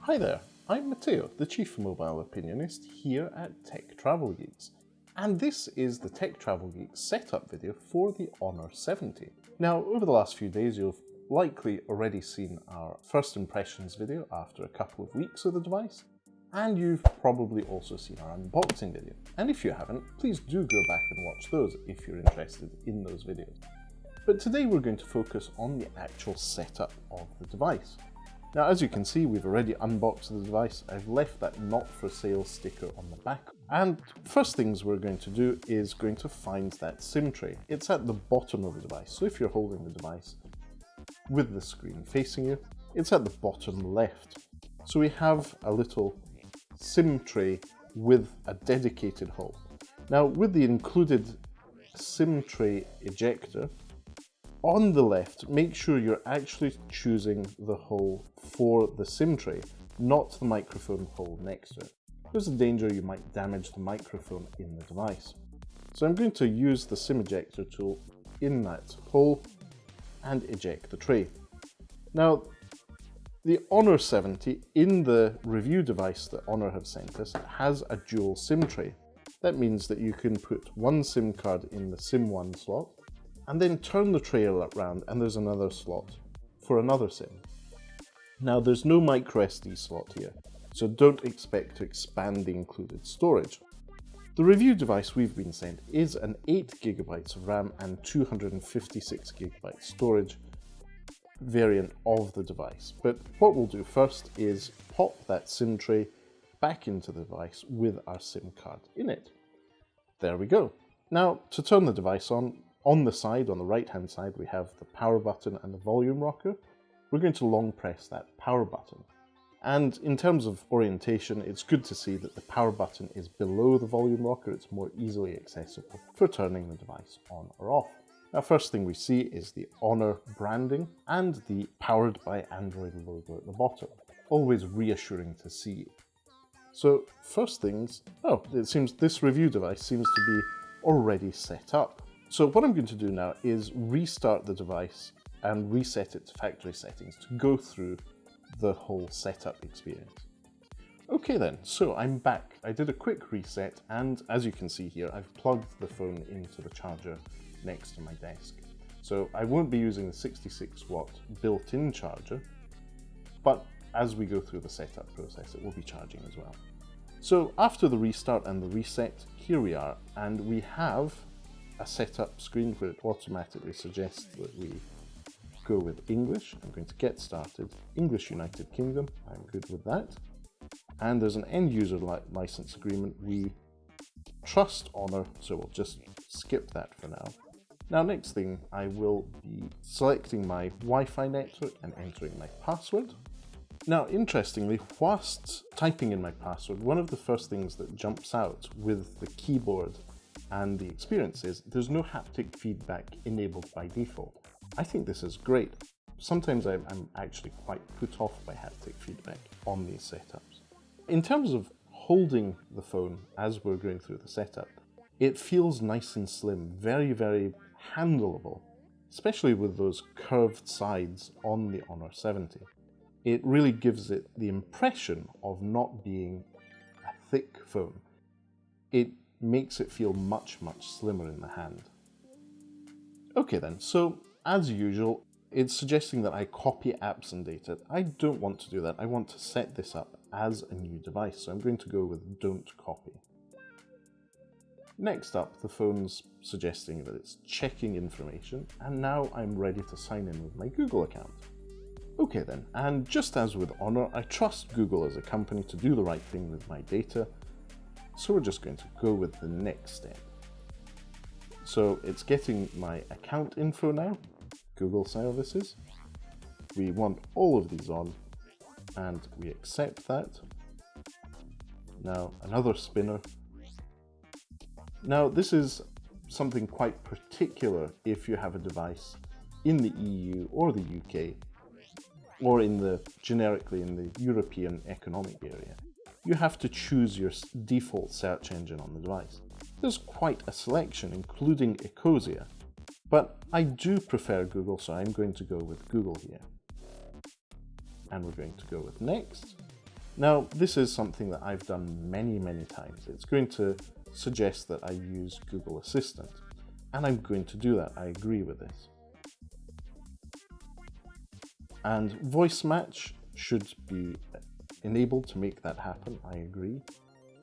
Hi there, I'm Matteo, the Chief Mobile Opinionist here at Tech Travel Geeks, and this is the Tech Travel Geeks setup video for the Honor 70. Now, over the last few days you've likely already seen our first impressions video after a couple of weeks of the device, and you've probably also seen our unboxing video. And if you haven't, please do go back and watch those if you're interested in those videos. But today we're going to focus on the actual setup of the device. Now, as you can see, we've already unboxed the device. I've left that not for sale sticker on the back. And first things we're going to do is going to find that SIM tray. It's at the bottom of the device. So if you're holding the device with the screen facing you, it's at the bottom left. So we have a little SIM tray with a dedicated hole. Now, with the included SIM tray ejector, on the left, make sure you're actually choosing the hole for the SIM tray, not the microphone hole next to it. There's a danger you might damage the microphone in the device. So I'm going to use the SIM ejector tool in that hole and eject the tray. Now, the Honor 70 in the review device that Honor have sent us has a dual SIM tray. That means that you can put one SIM card in the SIM1 slot and then turn the tray around and there's another slot for another SIM. Now, there's no micro SD slot here, so don't expect to expand the included storage. The review device we've been sent is an 8GB of RAM and 256GB storage variant of the device. But what we'll do first is pop that SIM tray back into the device with our SIM card in it. There we go. Now, to turn the device on the side, on the right hand side, we have the power button and the volume rocker. We're going to long press that power button. And in terms of orientation, it's good to see that the power button is below the volume rocker. It's more easily accessible for turning the device on or off. Now, first thing we see is the Honor branding and the Powered by Android logo at the bottom. Always reassuring to see. So first things, it seems this review device seems to be already set up. So what I'm going to do now is restart the device and reset it to factory settings to go through the whole setup experience. Okay then, so I'm back. I did a quick reset and as you can see here, I've plugged the phone into the charger next to my desk. So I won't be using the 66-watt built-in charger, but as we go through the setup process, it will be charging as well. So after the restart and the reset, here we are, and we have a setup screen where it automatically suggests that we go with English. I'm going to get started. English United Kingdom, I'm good with that. And there's an end user license agreement. We trust Honor, so we'll just skip that for now. Now, next thing, I will be selecting my Wi-Fi network and entering my password. Now, interestingly, whilst typing in my password, one of the first things that jumps out with the keyboard and the experience is there's no haptic feedback enabled by default. I think this is great. Sometimes I'm actually quite put off by haptic feedback on these setups. In terms of holding the phone as we're going through the setup, it feels nice and slim, very, very handleable, especially with those curved sides on the Honor 70. It really gives it the impression of not being a thick phone. It makes it feel much, much slimmer in the hand. Okay then, so as usual, it's suggesting that I copy apps and data. I don't want to do that. I want to set this up as a new device, so I'm going to go with don't copy. Next up, the phone's suggesting that it's checking information, and now I'm ready to sign in with my Google account. Okay then, and just as with Honor, I trust Google as a company to do the right thing with my data, so we're just going to go with the next step. So it's getting my account info now, Google services. We want all of these on, and we accept that. Now another spinner. Now this is something quite particular if you have a device in the EU or the UK, or generically in the European Economic Area. You have to choose your default search engine on the device. There's quite a selection, including Ecosia, but I do prefer Google, so I'm going to go with Google here. And we're going to go with next. Now, this is something that I've done many times. It's going to suggest that I use Google Assistant, and I'm going to do that. I agree with this. And voice match should be enabled to make that happen. I agree.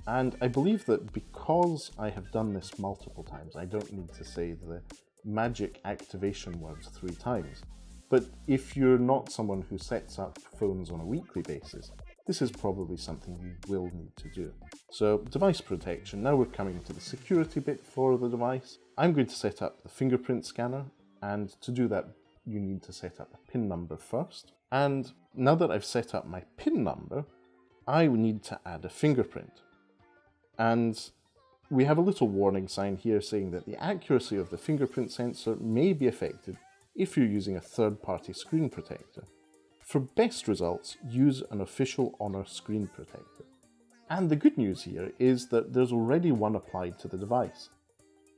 And I believe that because I have done this multiple times, I don't need to say the magic activation words 3 times. But if you're not someone who sets up phones on a weekly basis, this is probably something you will need to do. So device protection, now we're coming to the security bit for the device. I'm going to set up the fingerprint scanner, and to do that you need to set up a PIN number first. And now that I've set up my PIN number, I need to add a fingerprint. And we have a little warning sign here saying that the accuracy of the fingerprint sensor may be affected if you're using a third-party screen protector. For best results, use an official Honor screen protector. And the good news here is that there's already one applied to the device.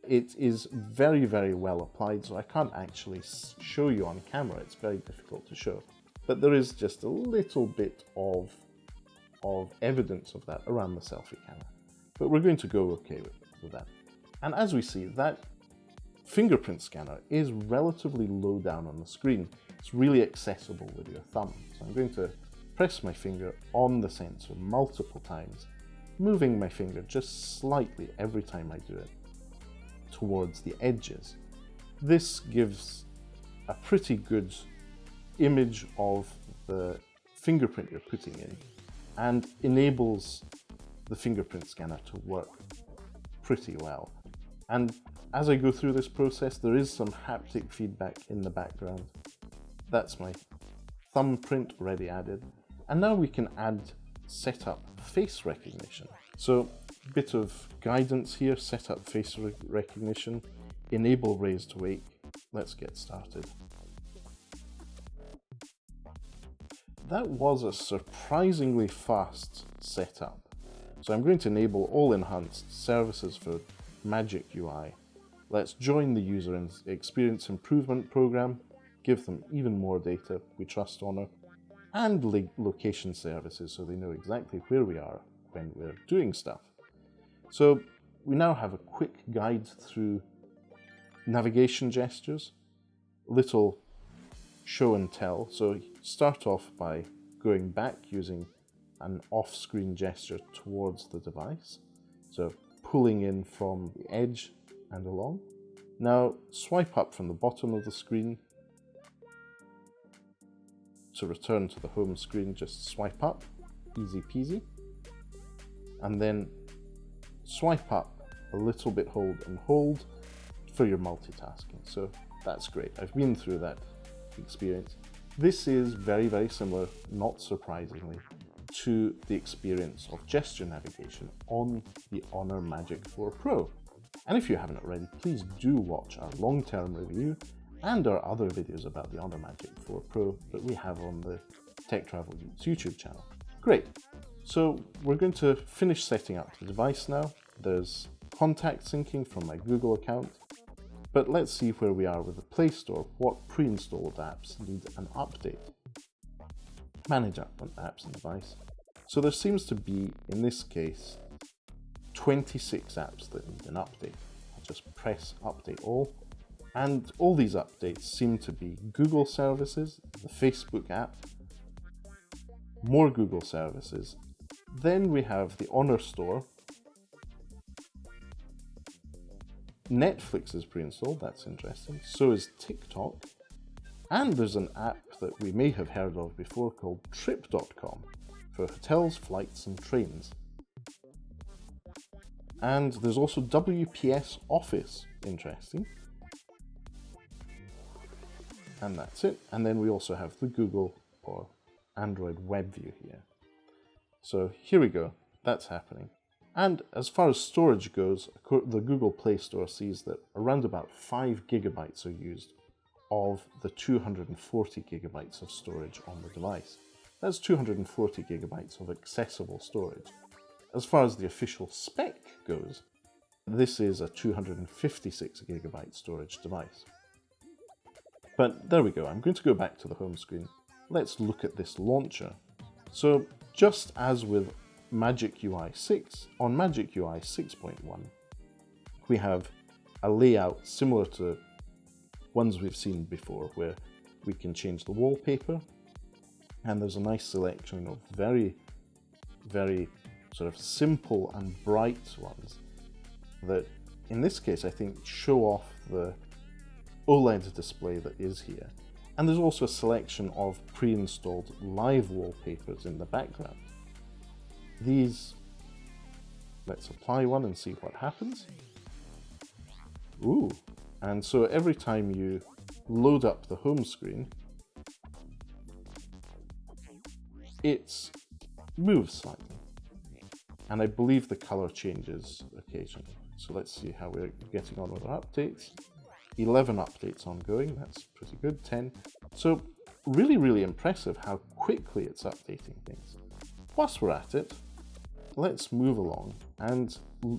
It is very well applied, so I can't actually show you on camera. It's very difficult to show. But there is just a little bit of evidence of that around the selfie camera. But we're going to go okay with that. And as we see, that fingerprint scanner is relatively low down on the screen. It's really accessible with your thumb. So I'm going to press my finger on the sensor multiple times, moving my finger just slightly every time I do it towards the edges. This gives a pretty good image of the fingerprint you're putting in and enables the fingerprint scanner to work pretty well. And as I go through this process, there is some haptic feedback in the background. That's my thumbprint already added. And now we can set up face recognition. So a bit of guidance here, set up face recognition, enable raise to wake. Let's get started. That was a surprisingly fast setup. So I'm going to enable all enhanced services for Magic UI. Let's join the user experience improvement program, give them even more data, we trust Honor, and location services so they know exactly where we are when we're doing stuff. So we now have a quick guide through navigation gestures, little show and tell. So start off by going back using an off-screen gesture towards the device. So pulling in from the edge and along. Now swipe up from the bottom of the screen. To return to the home screen, just swipe up, easy peasy. And then swipe up a little bit, hold for your multitasking. So that's great. I've been through that experience. This is very similar, not surprisingly, to the experience of gesture navigation on the Honor Magic 4 Pro. And if you haven't already, please do watch our long-term review and our other videos about the Honor Magic 4 Pro that we have on the Tech Travel Geeks YouTube channel. Great. So we're going to finish setting up the device now. There's contact syncing from my Google account. But let's see where we are with the Play Store. What pre-installed apps need an update? Manage apps and device. So there seems to be, in this case, 26 apps that need an update. I'll just press update all. And all these updates seem to be Google services, the Facebook app, more Google services. Then we have the Honor Store. Netflix is pre-installed, that's interesting. So is TikTok. And there's an app that we may have heard of before called Trip.com for hotels, flights, and trains. And there's also WPS Office, interesting. And that's it. And then we also have the Google or Android web view here. So here we go, that's happening. And as far as storage goes, the Google Play Store sees that around about 5 gigabytes are used of the 240 gigabytes of storage on the device. That's 240 gigabytes of accessible storage. As far as the official spec goes, this is a 256 gigabyte storage device. But there we go, I'm going to go back to the home screen. Let's look at this launcher. So just as with Magic UI 6, on Magic UI 6.1, we have a layout similar to ones we've seen before, where we can change the wallpaper, and there's a nice selection of very, very sort of simple and bright ones that, in this case, I think show off the OLED display that is here. And there's also a selection of pre-installed live wallpapers in the background. These, let's apply one and see what happens. Ooh, and so every time you load up the home screen, it moves slightly. And I believe the color changes occasionally. So let's see how we're getting on with our updates. 11 updates ongoing, that's pretty good, 10. So really, really impressive how quickly it's updating things. Whilst we're at it, let's move along and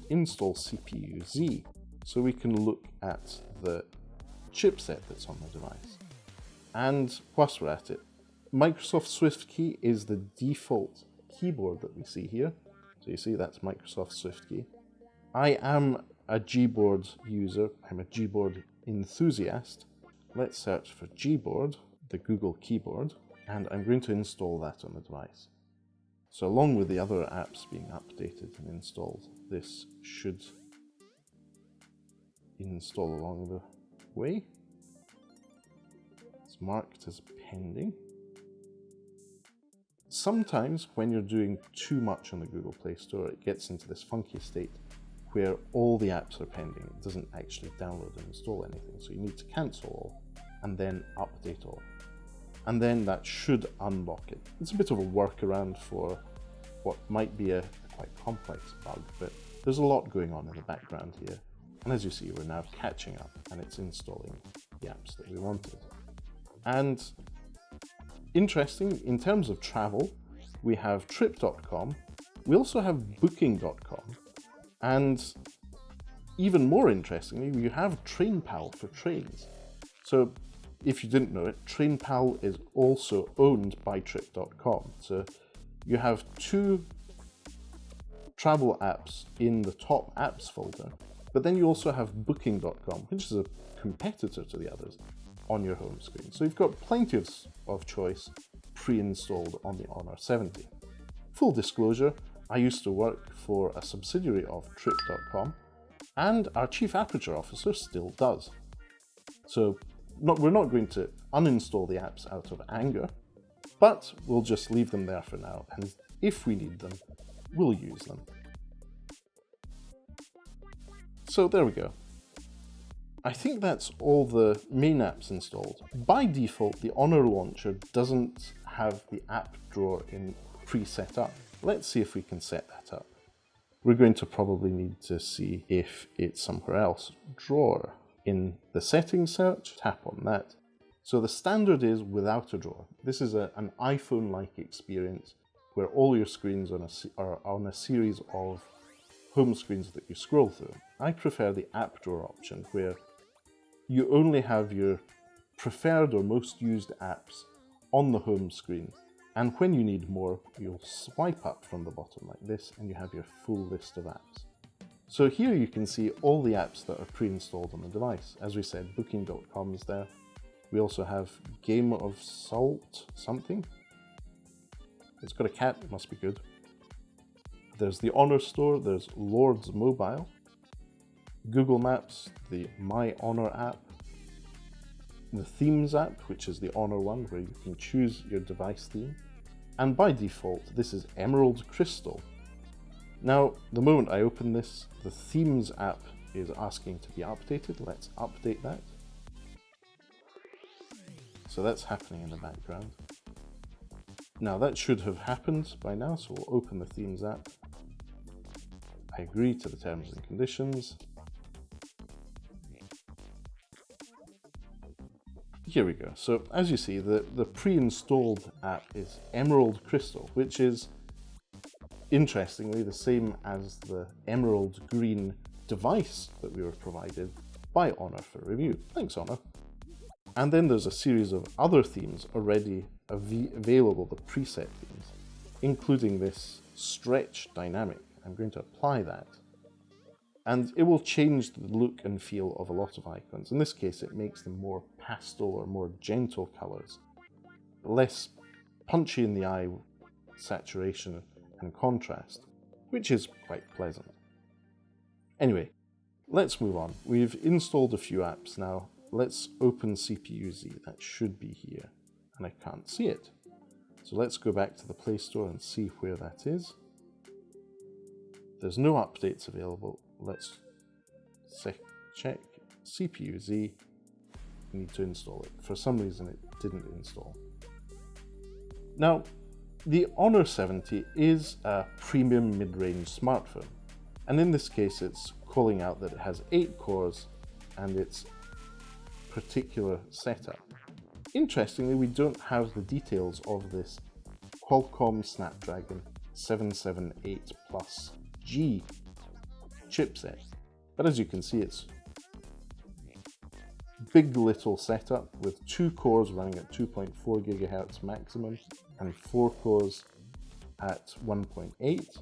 install CPU-Z so we can look at the chipset that's on the device. And whilst we're at it, Microsoft SwiftKey is the default keyboard that we see here. So you see that's Microsoft SwiftKey. I am a Gboard user, I'm a Gboard enthusiast. Let's search for Gboard, the Google keyboard, and I'm going to install that on the device. So along with the other apps being updated and installed, this should install along the way. It's marked as pending. Sometimes when you're doing too much on the Google Play Store, it gets into this funky state where all the apps are pending. It doesn't actually download and install anything. So you need to cancel all and then update all. And then that should unlock it. It's a bit of a workaround for what might be a quite complex bug, but there's a lot going on in the background here. And as you see, we're now catching up and it's installing the apps that we wanted. And interesting, in terms of travel, we have trip.com. We also have booking.com. And even more interestingly, you have TrainPal for trains. So if you didn't know it, TrainPal is also owned by trip.com. So you have two travel apps in the top apps folder, but then you also have booking.com, which is a competitor to the others, on your home screen. So you've got plenty of choice pre-installed on the Honor 70. Full disclosure, I used to work for a subsidiary of trip.com, and our chief aperture officer still does. So we're not going to uninstall the apps out of anger, but we'll just leave them there for now, and if we need them, we'll use them. So there we go. I think that's all the main apps installed. By default, the Honor launcher doesn't have the app drawer pre-set up. Let's see if we can set that up. We're going to probably need to see if it's somewhere else. Drawer. In the settings search, tap on that. So the standard is without a drawer. This is an iPhone-like experience where all your screens are on a series of home screens that you scroll through. I prefer the app drawer option where you only have your preferred or most used apps on the home screen. And when you need more, you'll swipe up from the bottom like this and you have your full list of apps. So here you can see all the apps that are pre-installed on the device. As we said, booking.com is there. We also have Game of Salt something. It's got a cat, it must be good. There's the Honor Store, there's Lords Mobile, Google Maps, the My Honor app, the Themes app, which is the Honor one, where you can choose your device theme. And by default, this is Emerald Crystal. Now, the moment I open this, the Themes app is asking to be updated. Let's update that. So that's happening in the background. Now that should have happened by now, so we'll open the Themes app. I agree to the terms and conditions. Here we go. So as you see, the pre-installed app is Emerald Crystal, which is interestingly the same as the Emerald Green device that we were provided by Honor for review. Thanks, Honor. And then there's a series of other themes already available, the preset themes. including this stretch dynamic. I'm going to apply that. And it will change the look and feel of a lot of icons. In this case, it makes them more pastel or more gentle colors, less punchy in the eye saturation and contrast, which is quite pleasant. Anyway, let's move on. We've installed a few apps now. Let's open CPU-Z. That should be here, and I can't see it. So let's go back to the Play Store and see where that is. There's no updates available. Let's check CPU-Z. We need to install it. For some reason it didn't install. Now, the Honor 70 is a premium mid-range smartphone. And in this case, it's calling out that it has 8 cores and its particular setup. Interestingly, we don't have the details of this Qualcomm Snapdragon 778 Plus G chipset. But as you can see, it's big little setup with 2 cores running at 2.4 GHz maximum and 4 cores at 1.8.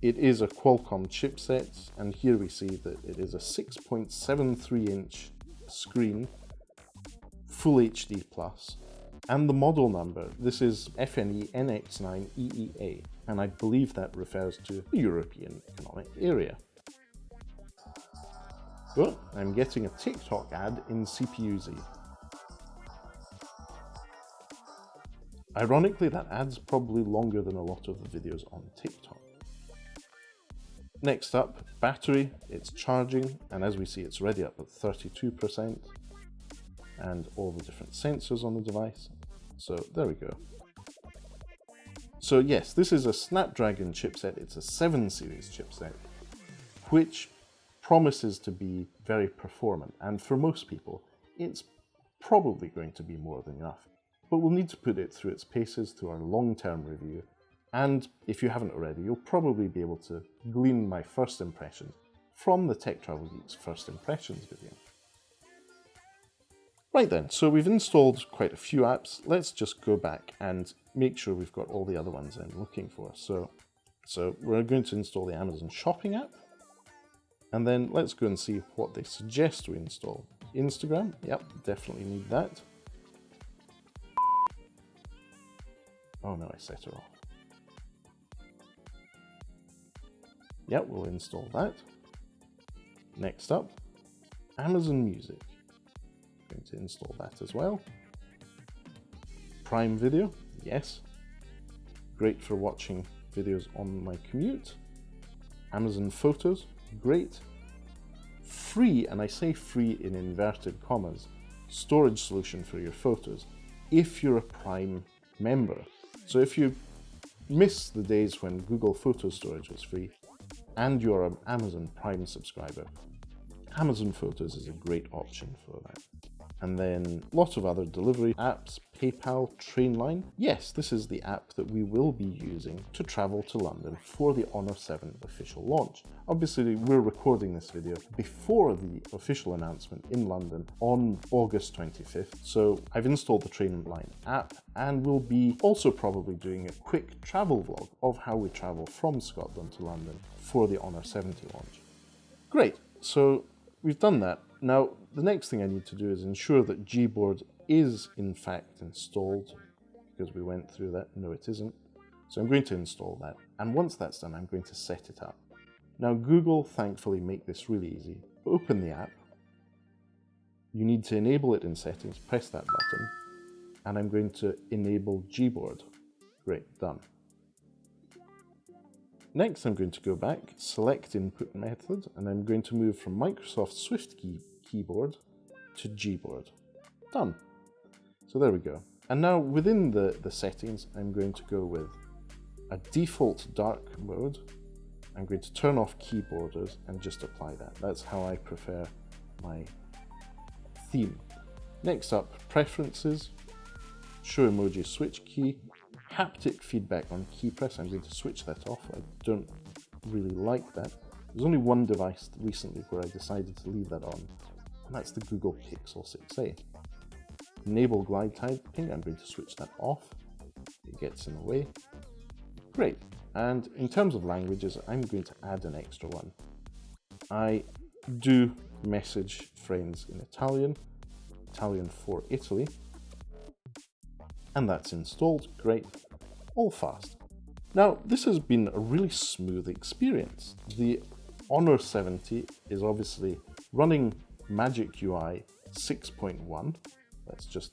It is a Qualcomm chipset, and here we see that it is a 6.73-inch screen, Full HD+, and the model number, this is FNE NX9EEA, and I believe that refers to the European Economic Area. Oh, I'm getting a TikTok ad in CPU-Z. Ironically, that ad's probably longer than a lot of the videos on TikTok. Next up, battery. It's charging, and as we see, it's ready up at 32%, and all the different sensors on the device. So there we go. So yes, this is a Snapdragon chipset. It's a 7 series chipset, which promises to be very performant, and for most people, it's probably going to be more than enough. But we'll need to put it through its paces through our long-term review, and if you haven't already, you'll probably be able to glean my first impressions from the Tech Travel Geeks First Impressions video. Right then, so we've installed quite a few apps. Let's just go back and make sure we've got all the other ones I'm looking for. So we're going to install the Amazon Shopping app, and then let's go and see what they suggest we install. Instagram, yep, definitely need that. Oh no, I set her off. Yep, we'll install that. Next up, Amazon Music. Going to install that as well. Prime Video, yes. Great for watching videos on my commute. Amazon Photos, great. Free, and I say free in inverted commas, storage solution for your photos if you're a Prime member. So if you miss the days when Google Photo Storage was free and you're an Amazon Prime subscriber, Amazon Photos is a great option for that. And then lots of other delivery apps, PayPal, Trainline. Yes, this is the app that we will be using to travel to London for the Honor 7 official launch. Obviously, we're recording this video before the official announcement in London on August 25th. So I've installed the Trainline app, and we'll be also probably doing a quick travel vlog of how we travel from Scotland to London for the Honor 70 launch. Great, so we've done that. Now, the next thing I need to do is ensure that Gboard is in fact installed, because we went through that. No, it isn't. So I'm going to install that. And once that's done, I'm going to set it up. Now, Google thankfully make this really easy. Open the app. You need to enable it in settings. Press that button. And I'm going to enable Gboard. Great, done. Next, I'm going to go back, select input method, and I'm going to move from Microsoft Swift keyboard to Gboard. Done. So there we go. And now within the settings, I'm going to go with a default dark mode. I'm going to turn off key borders and just apply that. That's how I prefer my theme. Next up, preferences, show emoji switch key, haptic feedback on key press. I'm going to switch that off. I don't really like that. There's only one device recently where I decided to leave that on, and that's the Google Pixel 6a. Enable glide typing, I'm going to switch that off. it gets in the way. Great. And in terms of languages, I'm going to add an extra one. I do message friends in Italian for Italy, and that's installed. Great. All fast. Now, this has been a really smooth experience. The Honor 70 is obviously running Magic UI 6.1. Let's just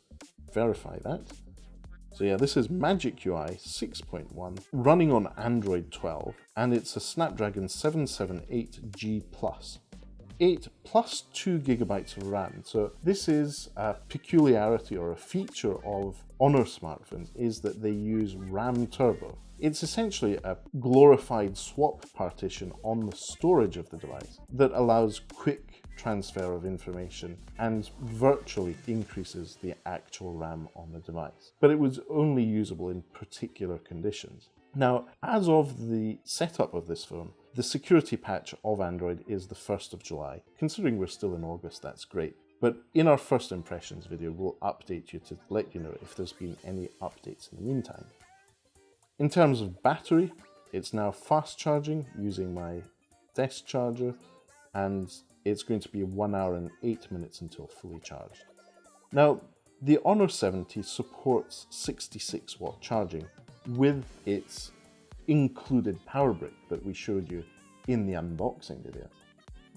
verify that. So yeah, this is Magic UI 6.1 running on Android 12, and it's a Snapdragon 778G+. 8 plus 2 gigabytes of RAM. So this is a peculiarity or a feature of Honor smartphones, is that they use RAM Turbo. It's essentially a glorified swap partition on the storage of the device that allows quick transfer of information and virtually increases the actual RAM on the device. But it was only usable in particular conditions. Now, as of the setup of this phone, the security patch of Android is the 1st of July. Considering we're still in August, that's great. But in our first impressions video, we'll update you to let you know if there's been any updates in the meantime. In terms of battery, it's now fast charging using my desk charger, and it's going to be 1 hour and 8 minutes until fully charged. Now, the Honor 70 supports 66 watt charging with its included power brick that we showed you in the unboxing video.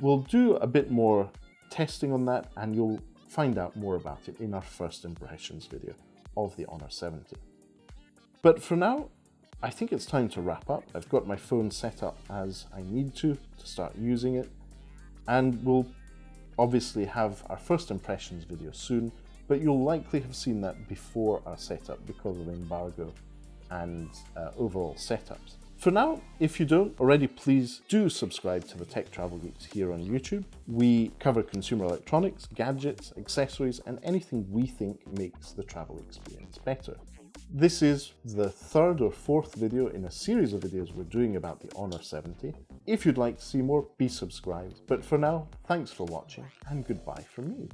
We'll do a bit more testing on that, and you'll find out more about it in our first impressions video of the Honor 70. But for now, I think it's time to wrap up. I've got my phone set up as I need to start using it, and we'll obviously have our first impressions video soon, but you'll likely have seen that before our setup because of embargo and overall setups. For now, if you don't already, please do subscribe to the Tech Travel Geeks here on YouTube. We cover consumer electronics, gadgets, accessories, and anything we think makes the travel experience better. This is the third or fourth video in a series of videos we're doing about the Honor 70. If you'd like to see more, be subscribed. But for now, thanks for watching, and goodbye from me.